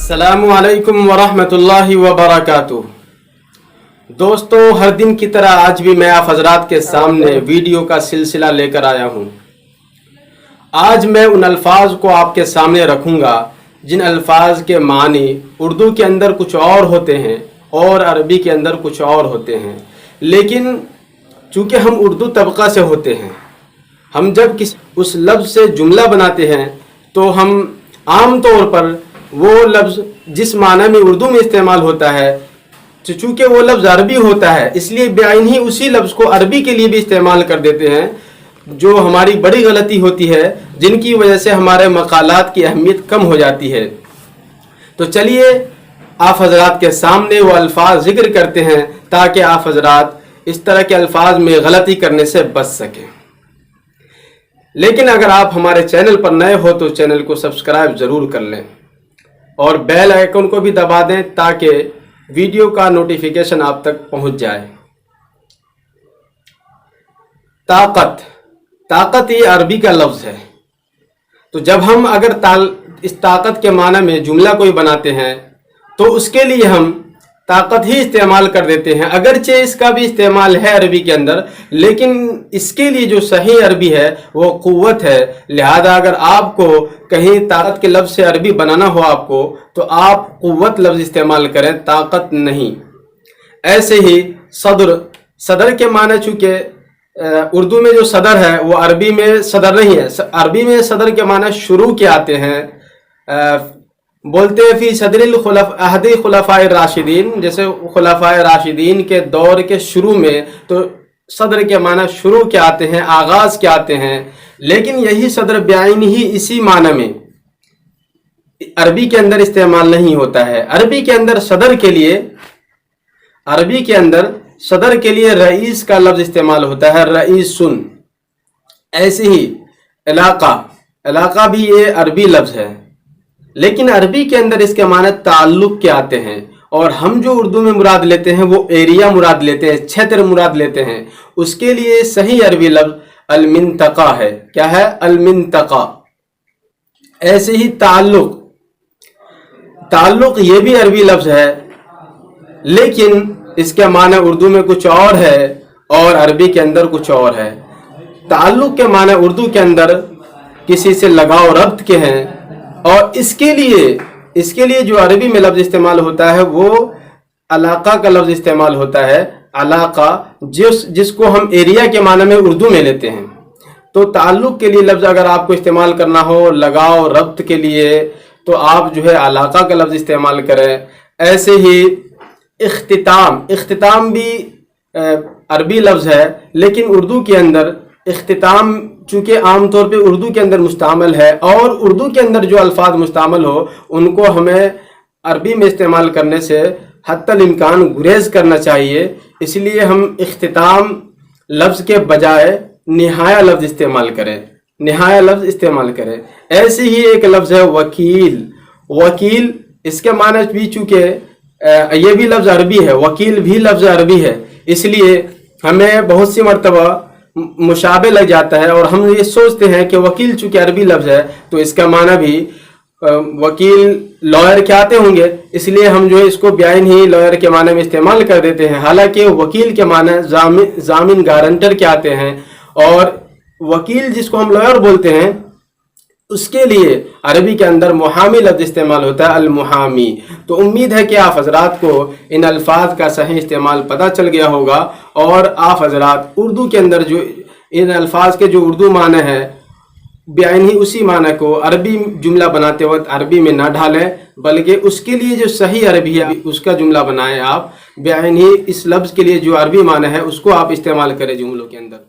अस्सलामु अलैकुम वरहमतुल्लाहि वबरकातुह। दोस्तों, हर दिन की तरह आज भी मैं आप हजरात के सामने वीडियो का सिलसिला लेकर आया हूँ। आज मैं उन अल्फाज को आपके सामने रखूँगा जिन अल्फाज के मानी उर्दू के अंदर कुछ और होते हैं और अरबी के अंदर कुछ और होते हैं। लेकिन चूँकि हम उर्दू तबका से होते हैं, हम जब उस लफ्ज़ से जुमला बनाते हैं तो हम आम तौर पर वो लफ्ज़ जिस माना में उर्दू में इस्तेमाल होता है, चूँकि वो लफ्ज़ अरबी होता है, इसलिए बेआइन ही उसी लफ्ज़ को अरबी के लिए भी इस्तेमाल कर देते हैं, जो हमारी बड़ी गलती होती है, जिनकी वजह से हमारे मकालात की अहमियत कम हो जाती है। तो चलिए आप हजरात के सामने वो अल्फाज ज़िक्र करते हैं ताकि आप हजरात इस तरह के अल्फाज में गलती करने से बच सकें। लेकिन अगर आप हमारे चैनल पर नए हो तो चैनल को सब्सक्राइब ज़रूर कर लें और बेल आइकन को भी दबा दें ताकि वीडियो का नोटिफिकेशन आप तक पहुंच जाए। ताकत ये अरबी का लफ्ज़ है। तो जब हम अगर इस ताकत के माना में जुमला कोई बनाते हैं तो उसके लिए हम ताकत ही इस्तेमाल कर देते हैं, अगरचे इसका भी इस्तेमाल है अरबी के अंदर, लेकिन इसके लिए जो सही अरबी है वो क़ुव्वत है। लिहाजा अगर आपको कहीं ताकत के लफ्ज़ से अरबी बनाना हो आपको, तो आप क़ुव्वत लफ्ज़ इस्तेमाल करें, ताकत नहीं। ऐसे ही सदर के माने, चूँकि उर्दू में जो सदर है वो अरबी में सदर नहीं है। अरबी में सदर के माने शुरू के आते हैं। बोलते हैं फी सदरिल अहदी खुलफाए राशिदीन, जैसे खुलफाए राशिदीन के दौर के शुरू में, तो सदर के माना शुरू के आते हैं, आगाज़ के आते हैं। लेकिन यही सदर बेआइन ही इसी माना में अरबी के अंदर इस्तेमाल नहीं होता है। अरबी के अंदर सदर के लिए रईस का लफ्ज़ इस्तेमाल होता है, रईसुन। ऐसे ही इलाका भी ये अरबी लफ्ज़ है, लेकिन अरबी के अंदर इसके माने ताल्लुक़ के आते हैं, और हम जो उर्दू में मुराद लेते हैं वो एरिया मुराद लेते हैं, क्षेत्र मुराद लेते हैं। उसके लिए सही अरबी लफ्ज़ अलमिंतका है। क्या है? अलमिंतका। ऐसे ही ताल्लुक़ ये भी अरबी लफ्ज़ है, लेकिन इसके माने उर्दू में कुछ और है और अरबी के अंदर कुछ और है। ताल्लुक़ के माने उर्दू के अंदर किसी से लगाव रब्त के हैं, और इसके लिए जो अरबी में लफ्ज़ इस्तेमाल होता है वो अलाका का लफ्ज़ इस्तेमाल होता है। अलाका जिसको हम एरिया के माने में उर्दू में लेते हैं। तो ताल्लुक़ के लिए लफ्ज़ अगर आपको इस्तेमाल करना हो, लगाव रब्त के लिए, तो आप जो है अलाका का लफ्ज़ इस्तेमाल करें। ऐसे ही इख्तिताम भी अरबी लफ्ज़ है, लेकिन उर्दू के अंदर इख्तिताम चूँकि आम तौर पे उर्दू के अंदर मुस्तामल है, और उर्दू के अंदर जो अल्फाज मुस्तामल हो उनको हमें अरबी में इस्तेमाल करने से हत्तल इम्कान गुरेज करना चाहिए। इसलिए हम इख्तिताम लफ्ज़ के बजाय निहाया लफ्ज़ इस्तेमाल करें। ऐसे ही एक लफ्ज़ है वकील। इसके माने भी चूँकि ये भी लफ्ज़ अरबी है, वकील भी लफ्ज़ अरबी है, इसलिए हमें बहुत सी मरतबा मुशाबे लग जाता है और हम ये सोचते हैं कि वकील चूँकि अरबी लफ्ज़ है तो इसका माना भी वकील लॉयर के आते होंगे, इसलिए हम जो है इसको बेआइन ही लॉयर के माने में इस्तेमाल कर देते हैं। हालांकि वकील के माने जामिन गारंटर के आते हैं, और वकील जिसको हम लॉयर बोलते हैं उसके लिए अरबी के अंदर मुहामी लफ्ज़ इस्तेमाल होता है, अल-मुहामी। तो उम्मीद है कि आप हजरात को इन अल्फाज का सही इस्तेमाल पता चल गया होगा, और आप हजरात उर्दू के अंदर जो इन अल्फाज के जो उर्दू माने हैं बेआइन ही उसी माने को अरबी जुमला बनाते वक्त अरबी में ना ढालें, बल्कि उसके लिए जो सही अरबी है उसका जुमला बनाएं। आप बेआइन ही इस लफ्ज़ के लिए जो अरबी माने है उसको आप इस्तेमाल करें जुमलों के अंदर।